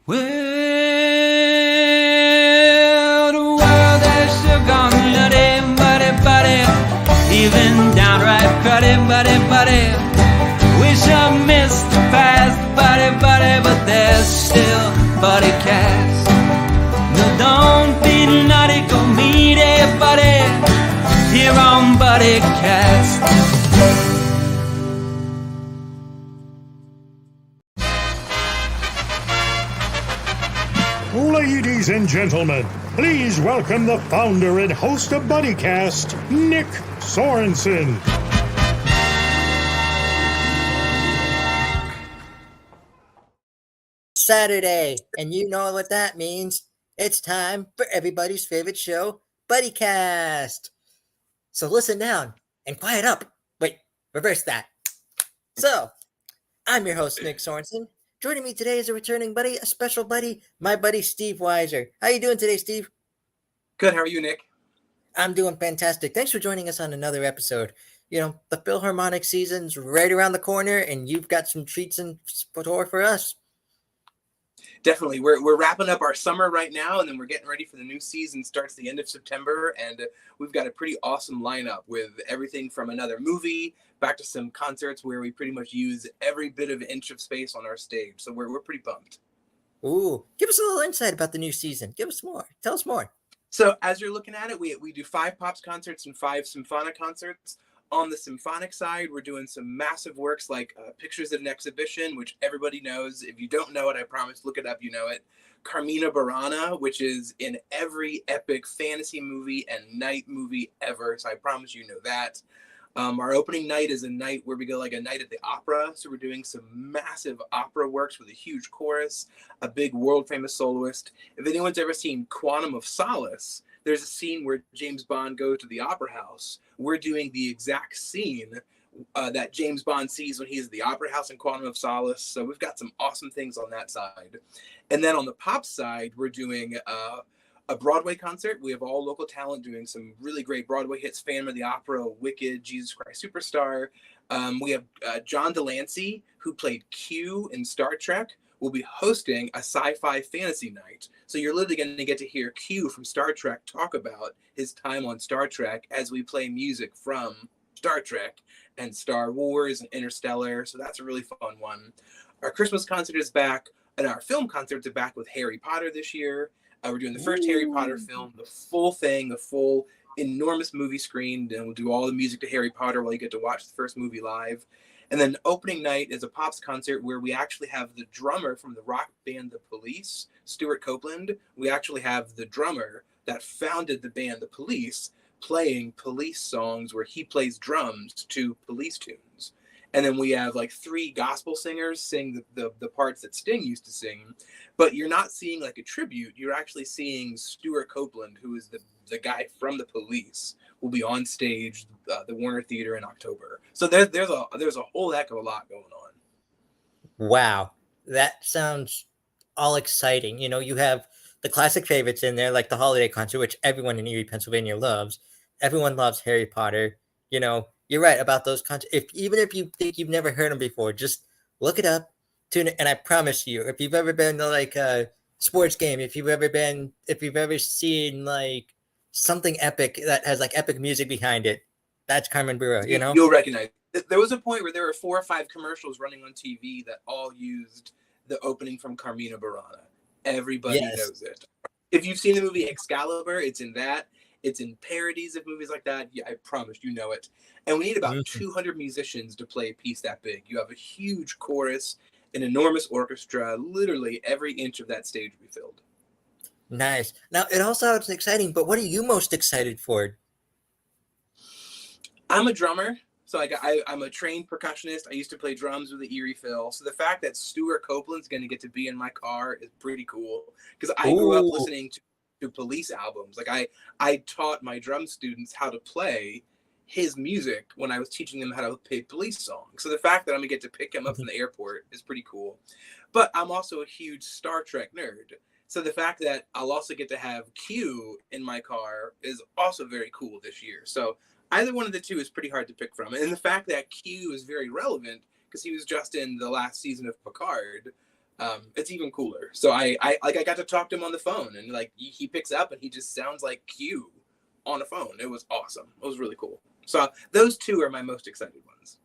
Well, the world has still gone nutty, buddy, even downright cruddy, buddy. Wish I missed the past, buddy, but there's still Buddycast. No, don't be nutty, go meet everybody here on Buddycast. Ladies and gentlemen, please welcome the founder and host of Buddycast, Nick Sorensen. Saturday, and you know what that means. It's time for everybody's favorite show, Buddycast. So listen down and quiet up. Wait, reverse that. So, I'm your host, Nick Sorensen. Joining me today is a returning buddy, a special buddy, my buddy Steve Weiser. How you doing today, Steve? Good. How are you, Nick? I'm doing fantastic. Thanks for joining us on another episode. You know, the Philharmonic season's right around the corner, and you've got some treats in store for us. Definitely. We're wrapping up our summer right now, and then we're getting ready for the new season. Starts the end of September, and we've got a pretty awesome lineup with everything from another movie back to some concerts where we pretty much use every bit of inch of space on our stage. So we're pretty pumped. Ooh, give us a little insight about the new season. Give us more. Tell us more. So as you're looking at it, we do 5 Pops concerts and 5 symphonic concerts. On the symphonic side, we're doing some massive works like Pictures at an Exhibition, which everybody knows. If you don't know it, I promise, look it up, you know it. Carmina Burana, which is in every epic fantasy movie and night movie ever. So I promise you know that. Our opening night is a night where we go like a night at the opera. So we're doing some massive opera works with a huge chorus, a big world famous soloist. If anyone's ever seen Quantum of Solace, there's a scene where James Bond goes to the opera house. We're doing the exact scene that James Bond sees when he's at the opera house in Quantum of Solace. So we've got some awesome things on that side. And then on the pop side, we're doing a Broadway concert. We have all local talent doing some really great Broadway hits, Phantom of the Opera, Wicked, Jesus Christ Superstar. We have John Delancey, who played Q in Star Trek, will be hosting a sci-fi fantasy night. So you're literally going to get to hear Q from Star Trek talk about his time on Star Trek as we play music from Star Trek and Star Wars and Interstellar. So that's a really fun one. Our Christmas concert is back, and our film concerts are back with Harry Potter this year. We're doing the first Harry Potter film, the full thing, the full enormous movie screen, and we'll do all the music to Harry Potter while you get to watch the first movie live. And then opening night is a Pops concert where we actually have the drummer from the rock band The Police, Stuart Copeland. We actually have the drummer that founded the band The Police playing Police songs where he plays drums to Police tunes. And then we have like 3 gospel singers sing the parts that Sting used to sing. But you're not seeing like a tribute. You're actually seeing Stuart Copeland, who is the guy from The Police, will be on stage the Warner Theater in October. So there's a whole heck of a lot going on. Wow, that sounds all exciting. You know, you have the classic favorites in there, like the holiday concert, which everyone in Erie, Pennsylvania loves. Everyone loves Harry Potter. You know, you're right about those concerts. Even if you think you've never heard them before, just look it up, tune it, and I promise you, if you've ever been to like a sports game, if you've ever seen like something epic that has like epic music behind it, that's Carmen Burana, you know? You'll recognize it. There was a point where there were 4 or 5 commercials running on TV that all used the opening from Carmina Burana. Everybody knows it. If you've seen the movie Excalibur, it's in that. It's in parodies of movies like that. Yeah, I promise you know it. And we need about 200 musicians to play a piece that big. You have a huge chorus, an enormous orchestra. Literally every inch of that stage will be filled. Nice. Now, it all sounds exciting, but what are you most excited for? I'm a drummer, so I'm a trained percussionist. I used to play drums with the Erie Phil. So the fact that Stuart Copeland's going to get to be in my car is pretty cool because I grew up listening to Police albums. Like I taught my drum students how to play his music when I was teaching them how to play Police songs. So the fact that I'm going to get to pick him up from the airport is pretty cool. But I'm also a huge Star Trek nerd. So the fact that I'll also get to have Q in my car is also very cool this year. So either one of the two is pretty hard to pick from. And the fact that Q is very relevant because he was just in the last season of Picard it's even cooler. So I got to talk to him on the phone, and like he picks up and he just sounds like Q on a phone. It was awesome. It was really cool. So those two are my most excited ones.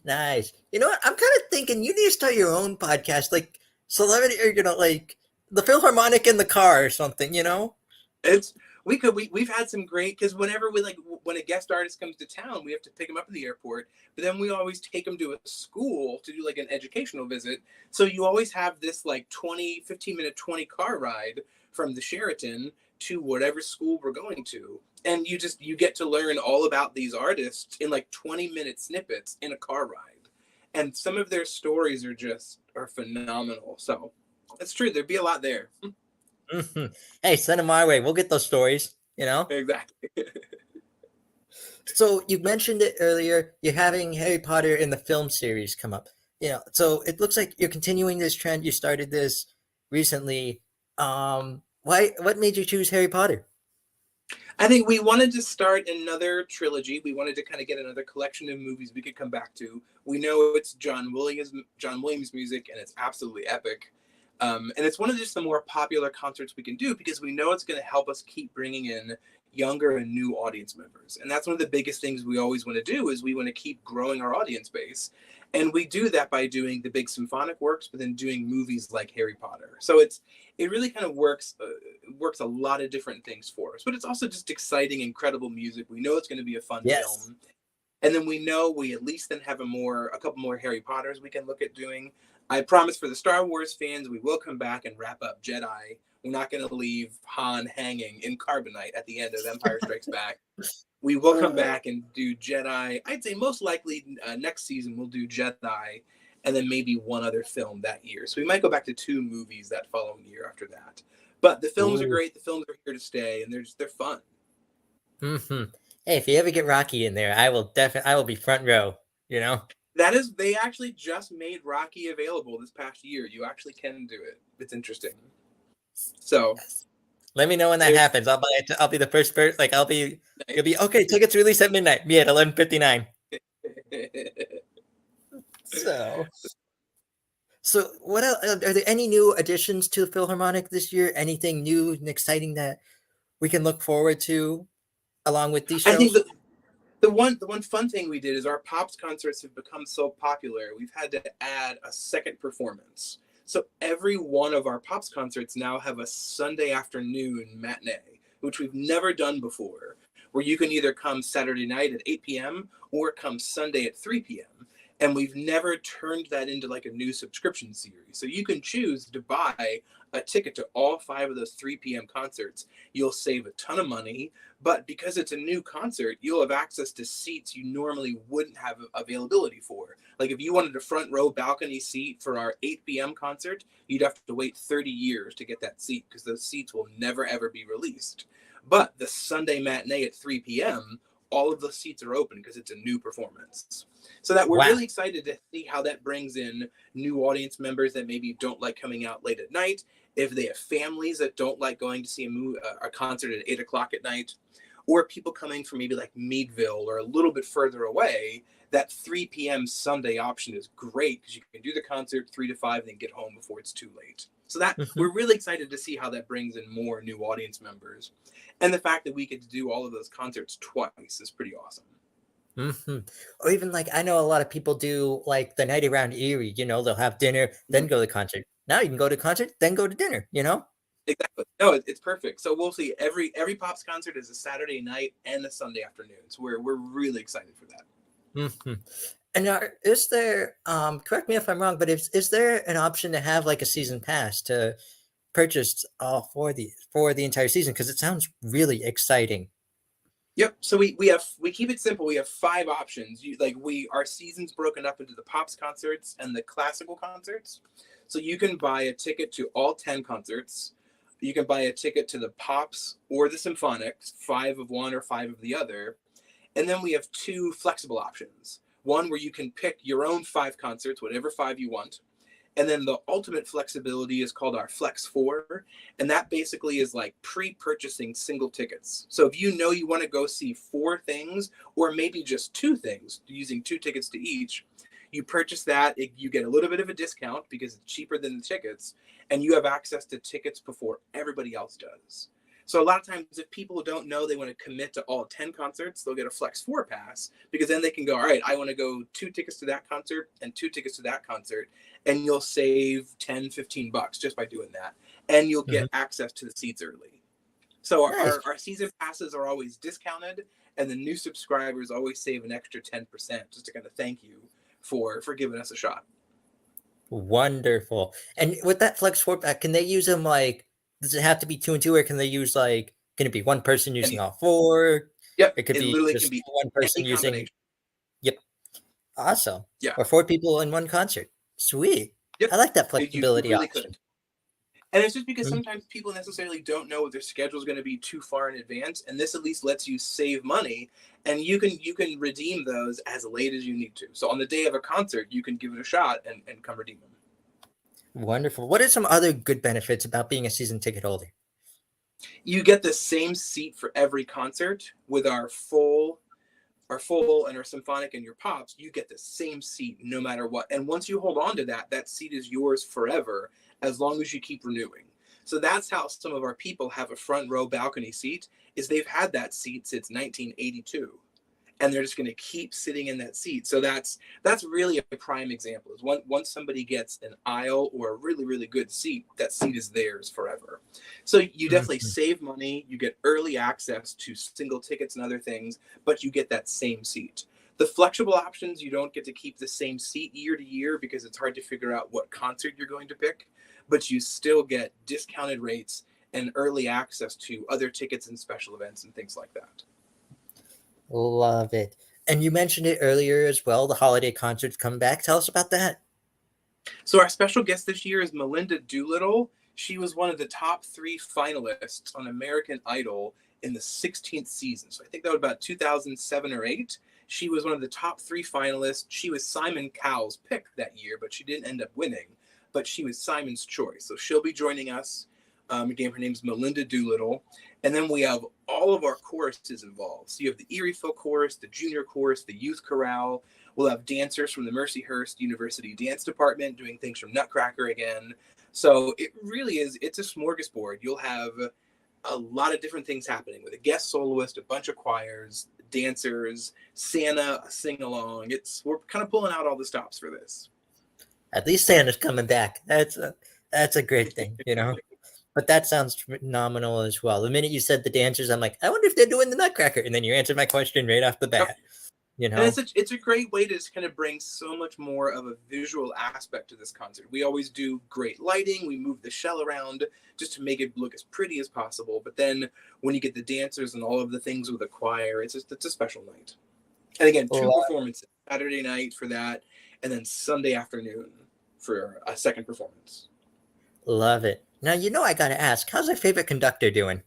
Nice. You know what? I'm kind of thinking you need to start your own podcast, like celebrity, or like the Philharmonic in the car or something. We've had some great, because whenever when a guest artist comes to town, we have to pick them up at the airport, but then we always take them to a school to do like an educational visit. So you always have this like 15-minute 20 car ride from the Sheraton to whatever school we're going to. And you get to learn all about these artists in like 20-minute snippets in a car ride. And some of their stories are phenomenal. So it's true. There'd be a lot there. Mm-hmm. Hey, send them our way. We'll get those stories, Exactly. So you mentioned it earlier. You're having Harry Potter in the film series come up. So it looks like you're continuing this trend. You started this recently. What made you choose Harry Potter? I think we wanted to start another trilogy. We wanted to kind of get another collection of movies we could come back to. We know it's John Williams music, and it's absolutely epic. And it's one of just the more popular concerts we can do because we know it's going to help us keep bringing in younger and new audience members. And that's one of the biggest things we always want to do is we want to keep growing our audience base. And we do that by doing the big symphonic works, but then doing movies like Harry Potter. So it really kind of works a lot of different things for us. But it's also just exciting, incredible music. We know it's going to be a fun film. And then we know we at least then have a couple more Harry Potters we can look at doing. I promise for the Star Wars fans, we will come back and wrap up Jedi. We're not going to leave Han hanging in carbonite at the end of Empire Strikes Back. We will come back and do Jedi. I'd say most likely next season we'll do Jedi and then maybe one other film that year. So we might go back to 2 movies that following year after that. But the films are great. The films are here to stay, and they're fun. Mm-hmm. Hey, if you ever get Rocky in there, I will be front row. They actually just made Rocky available this past year. You actually can do it. It's interesting. So let me know when that happens. I'll be the first person. Like you'll be okay. Tickets released at midnight. Me at 11:59. So what else? Are there any new additions to the Philharmonic this year? Anything new and exciting that we can look forward to along with these shows? I think the one fun thing we did is our Pops concerts have become so popular. We've had to add a second performance. So every one of our Pops concerts now have a Sunday afternoon matinee, which we've never done before, where you can either come Saturday night at 8 p.m. or come Sunday at 3 p.m. And we've never turned that into like a new subscription series. So you can choose to buy a ticket to all 5 of those 3 p.m. concerts. You'll save a ton of money, but because it's a new concert, you'll have access to seats you normally wouldn't have availability for. Like if you wanted a front row balcony seat for our 8 p.m. concert, you'd have to wait 30 years to get that seat because those seats will never ever be released. But the Sunday matinee at 3 p.m., all of the seats are open because it's a new performance. So that we're really excited to see how that brings in new audience members that maybe don't like coming out late at night. If they have families that don't like going to see a concert at 8 o'clock at night, or people coming from maybe like Meadville or a little bit further away, that 3 p.m. Sunday option is great because you can do the concert 3 to 5 and then get home before it's too late. So that we're really excited to see how that brings in more new audience members. And the fact that we get to do all of those concerts twice is pretty awesome. Mm-hmm. Or even like I know a lot of people do like the night around Erie, they'll have dinner, then go to the concert. Now you can go to the concert, then go to dinner, Exactly. No, it's perfect. So we'll see. Every Pops concert is a Saturday night and a Sunday afternoon. So we're really excited for that. Mm-hmm. And is there, correct me if I'm wrong, but is there an option to have like a season pass to purchase for the entire season? Because it sounds really exciting. Yep. So we keep it simple. We have 5 options. Our season's broken up into the Pops concerts and the classical concerts. So you can buy a ticket to all 10 concerts. You can buy a ticket to the Pops or the Symphonics, 5 of one or 5 of the other. And then we have 2 flexible options. One where you can pick your own 5 concerts, whatever 5 you want. And then the ultimate flexibility is called our Flex 4. And that basically is like pre-purchasing single tickets. So if you want to go see 4 things or maybe just 2 things, using 2 tickets to each, You purchase that, you get a little bit of a discount because it's cheaper than the tickets, and you have access to tickets before everybody else does. So a lot of times, if people don't know they want to commit to all 10 concerts, they'll get a Flex 4 pass, because then they can go, all right, I want to go 2 tickets to that concert and 2 tickets to that concert. And you'll save $10-15 just by doing that. And you'll get access to the seats early. So our season passes are always discounted, and the new subscribers always save an extra 10% just to kind of thank you for giving us a shot. Wonderful. And with that Flex 4 pack, can they use them like, does it have to be 2 and 2, or can they use like, can it be one person using all 4? Yep. It could be literally just can be one person using. Yep. Awesome. Yeah. Or 4 people in one concert. Sweet. Yep. I like that flexibility you really option. could. And it's just because sometimes people necessarily don't know what their schedule is going to be too far in advance, and this at least lets you save money, and you can redeem those as late as you need to. So on the day of a concert, you can give it a shot and come redeem them. Wonderful. What are some other good benefits about being a season ticket holder? You get the same seat for every concert with our full and our symphonic and your pops. You get the same seat no matter what. And once you hold on to that seat is yours forever, as long as you keep renewing. So that's how some of our people have a front row balcony seat, is they've had that seat since 1982. And they're just going to keep sitting in that seat. So that's really a prime example. Is once somebody gets an aisle or a really, really good seat, that seat is theirs forever. So you definitely save money. You get early access to single tickets and other things, but you get that same seat. The flexible options, you don't get to keep the same seat year to year because it's hard to figure out what concert you're going to pick, but you still get discounted rates and early access to other tickets and special events and things like that. Love it. And you mentioned it earlier as well, the holiday concerts come back. Tell us about that. So our special guest this year is Melinda Doolittle. She was one of the top 3 finalists on American Idol in the 16th season. So I think that was about 2007 or 8. She was one of the top 3 finalists. She was Simon Cowell's pick that year, but she didn't end up winning. But she was Simon's choice. So she'll be joining us. Again, her name's Melinda Doolittle. And then we have all of our choruses involved. So you have the Erie Phil chorus, the junior chorus, the youth chorale. We'll have dancers from the Mercyhurst University Dance Department doing things from Nutcracker again. So it really is, it's a smorgasbord. You'll have a lot of different things happening with a guest soloist, a bunch of choirs, dancers, Santa, a sing-along. We're kind of pulling out all the stops for this. At least Santa's coming back. That's a great thing, you know? But that sounds phenomenal as well. The minute you said the dancers, I'm like, I wonder if they're doing the Nutcracker. And then you answered my question right off the bat. You know, and it's a great way to just kind of bring so much more of a visual aspect to this concert. We always do great lighting. We move the shell around just to make it look as pretty as possible. But then when you get the dancers and all of the things with the choir, it's a special night. And again, 2 performances, Saturday night for that, and then Sunday afternoon for a second performance. Love it. Now, I got to ask, how's our favorite conductor doing?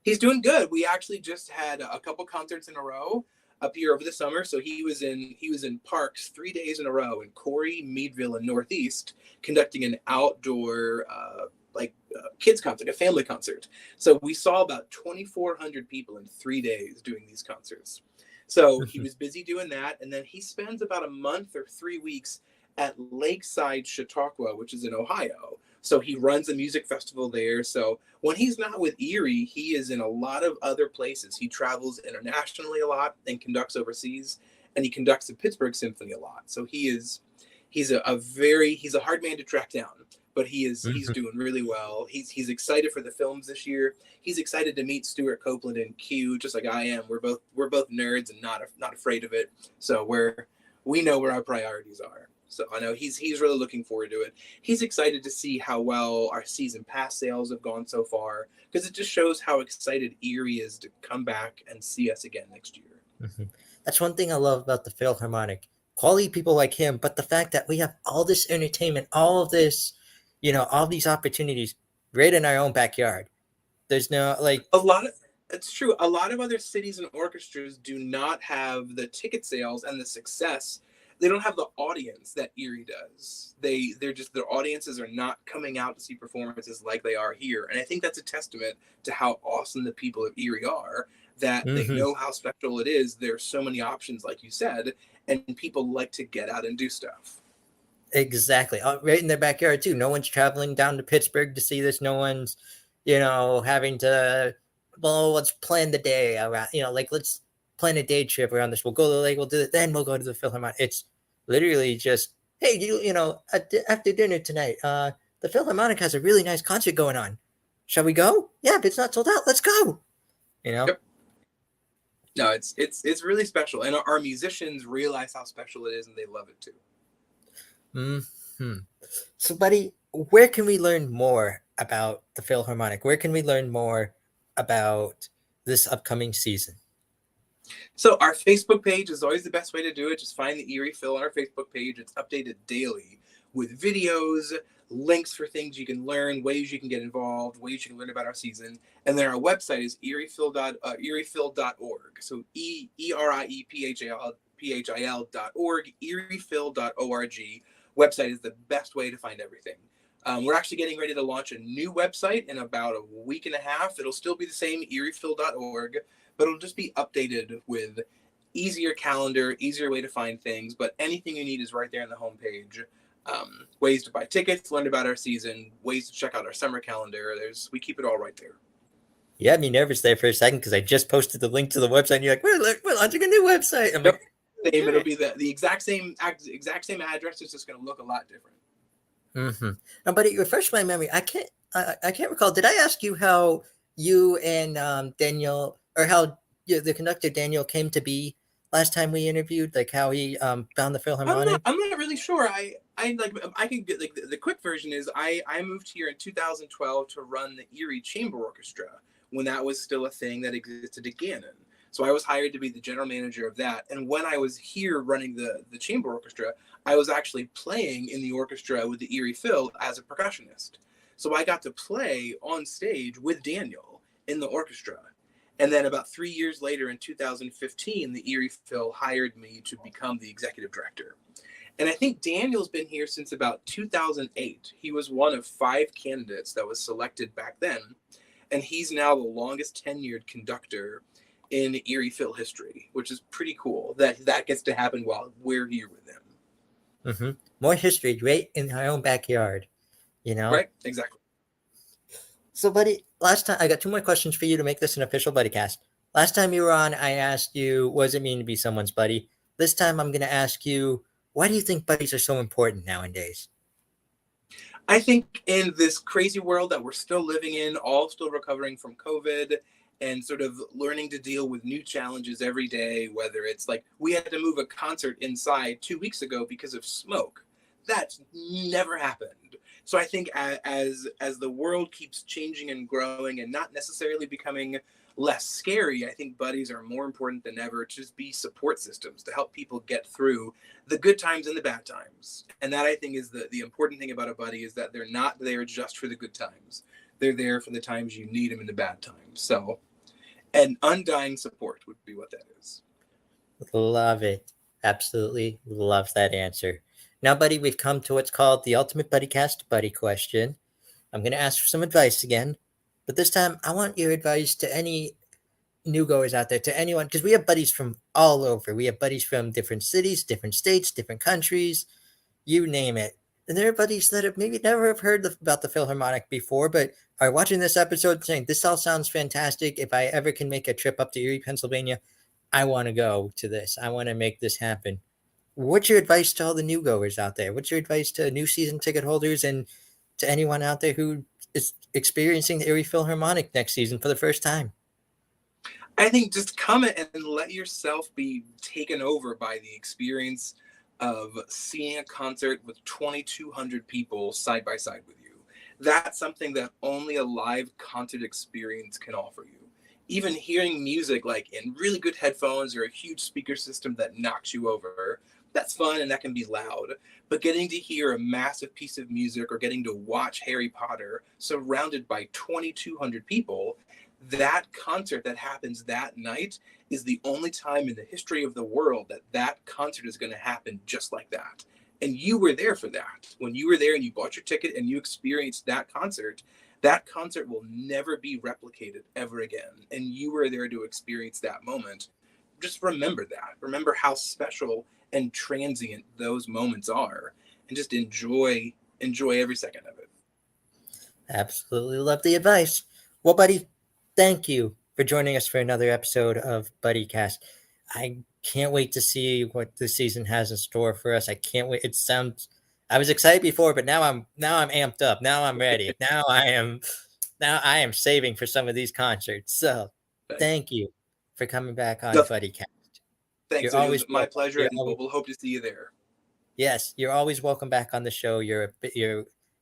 He's doing good. We actually just had a couple concerts in a row up here over the summer. So he was in Parks 3 days in a row in Corey, Meadville, and Northeast, conducting an outdoor kids concert, a family concert. So we saw about 2,400 people in 3 days doing these concerts. So he was busy doing that. And then he spends about a month or 3 weeks at Lakeside, Chautauqua, which is in Ohio. So he runs a music festival there. So when he's not with Erie, he is in a lot of other places. He travels internationally a lot and conducts overseas, and he conducts the Pittsburgh Symphony a lot. So he's a hard man to track down, but he's doing really well. He's excited for the films this year. He's excited to meet Stuart Copeland and Q, just like I am. We're both nerds and not afraid of it. So we know where our priorities are. So I know he's really looking forward to it. He's excited to see how well our season pass sales have gone so far, because it just shows how excited Erie is to come back and see us again next year. Mm-hmm. That's one thing I love about the Philharmonic. Quality people like him, but the fact that we have all this entertainment, all of this, all these opportunities right in our own backyard. There's no it's true. A lot of other cities and orchestras do not have the ticket sales and the success. They don't have the audience that Erie does. Their audiences are not coming out to see performances like they are here. And I think that's a testament to how awesome the people of Erie are, that they Mm-hmm. know how special it is. There's so many options, like you said, and people like to get out and do stuff. Exactly. Right in their backyard too. No one's traveling down to Pittsburgh to see this. No one's, having to, well, let's plan the day around, like let's plan a day trip around this. We'll go to the lake, we'll do it, then we'll go to the Philharmonic. It's literally just, hey, after dinner tonight, the Philharmonic has a really nice concert going on. Shall we go? Yeah, if it's not sold out, let's go. Yep. No, it's really special, and our musicians realize how special it is, and they love it too. Hmm. So, buddy, where can we learn more about the Philharmonic? Where can we learn more about this upcoming season? So our Facebook page is always the best way to do it. Just find the Erie Phil on our Facebook page. It's updated daily with videos, links for things you can learn, ways you can get involved, ways you can learn about our season. And then our website is eriephil.org. So ERIEPHIL.org, eriephil.org. Website is the best way to find everything. We're actually getting ready to launch a new website in about a week and a half. It'll still be the same, eriephil.org, but it'll just be updated with easier calendar, easier way to find things. But anything you need is right there on the homepage. Ways to buy tickets, learn about our season, ways to check out our summer calendar. We keep it all right there. You had me nervous there for a second because I just posted the link to the website and you're like, we're launching a new website. I'm like, it'll be the exact same address. It's just going to look a lot different. Mm-hmm. Now, buddy, refresh my memory. I can't recall. Did I ask you how you and Daniel, or how the conductor Daniel came to be last time we interviewed? Like how he found the Philharmonic? I'm not really sure. I can get the quick version is I moved here in 2012 to run the Erie Chamber Orchestra when that was still a thing that existed at Gannon. So I was hired to be the general manager of that. And when I was here running the chamber orchestra, I was actually playing in the orchestra with the Erie Phil as a percussionist. So I got to play on stage with Daniel in the orchestra. And then about 3 years later in 2015, the Erie Phil hired me to become the executive director. And I think Daniel's been here since about 2008. He was one of 5 candidates that was selected back then. And he's now the longest tenured conductor in Erie Phil history, which is pretty cool that gets to happen while we're here with them. Mm-hmm. More history right in our own backyard, Right, exactly. So, buddy, last time I got 2 more questions for you to make this an official Buddycast. Last time you were on, I asked you, what does it mean to be someone's buddy? This time I'm going to ask you, why do you think buddies are so important nowadays? I think in this crazy world that we're still living in, all still recovering from COVID and sort of learning to deal with new challenges every day, whether it's like we had to move a concert inside 2 weeks ago because of smoke. That's never happened. So I think as the world keeps changing and growing and not necessarily becoming less scary, I think buddies are more important than ever to just be support systems to help people get through the good times and the bad times. And that I think is the important thing about a buddy is that they're not there just for the good times. They're there for the times you need them in the bad times. So, and undying support would be what that is. Love it. Absolutely love that answer. Now, buddy, we've come to what's called the Ultimate Buddycast Buddy Question. I'm going to ask for some advice again, but this time I want your advice to any new goers out there, to anyone, because we have buddies from all over. We have buddies from different cities, different states, different countries, you name it. And there are buddies that have maybe never have heard about the Philharmonic before, but are watching this episode saying, this all sounds fantastic. If I ever can make a trip up to Erie, Pennsylvania, I want to go to this. I want to make this happen. What's your advice to all the new goers out there? What's your advice to new season ticket holders and to anyone out there who is experiencing the Erie Philharmonic next season for the first time? I think just come and let yourself be taken over by the experience of seeing a concert with 2,200 people side by side with you. That's something that only a live concert experience can offer you. Even hearing music like in really good headphones or a huge speaker system that knocks you over, that's fun and that can be loud. But getting to hear a massive piece of music or getting to watch Harry Potter surrounded by 2,200 people, that concert that happens that night is the only time in the history of the world that concert is going to happen just like that. And you were there for that. When you were there and you bought your ticket and you experienced that concert will never be replicated ever again. And you were there to experience that moment. Just remember that. Remember how special and transient those moments are, and just enjoy every second of it. Absolutely love the advice. Well, Buddy, thank you for joining us for another episode of Buddycast. I can't wait to see what the season has in store for us. I can't wait. I was excited before, but now I'm amped up. Now I'm ready. Now I am saving for some of these concerts. So thank you for coming back on Buddycast. Thanks. It was my pleasure, and we'll hope to see you there. Yes, you're always welcome back on the show. You're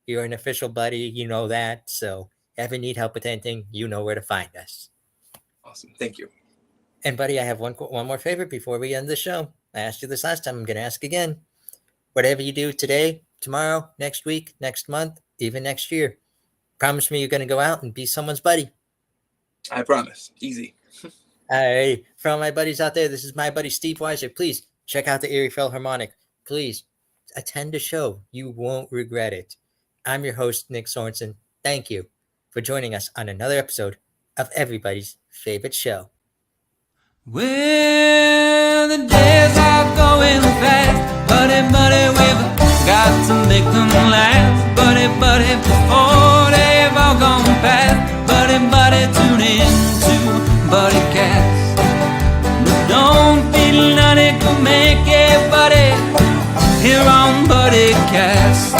an official buddy. You know that. So if you ever need help with anything, you know where to find us. Awesome. Thank you. And Buddy, I have one more favor before we end the show. I asked you this last time. I'm going to ask again. Whatever you do today, tomorrow, next week, next month, even next year, promise me you're going to go out and be someone's buddy. I promise. Easy. Hey, for all my buddies out there, this is my buddy Steve Weiser. Please check out the Erie Philharmonic. Please attend a show. You won't regret it. I'm your host, Nick Sorensen. Thank you for joining us on another episode of everybody's favorite show. Well, the days are going fast, buddy, we've got to make them last, buddy, before they've all gone past, buddy, tune in to Buddycast. But don't feel none, it could make it, buddy, here on Buddycast.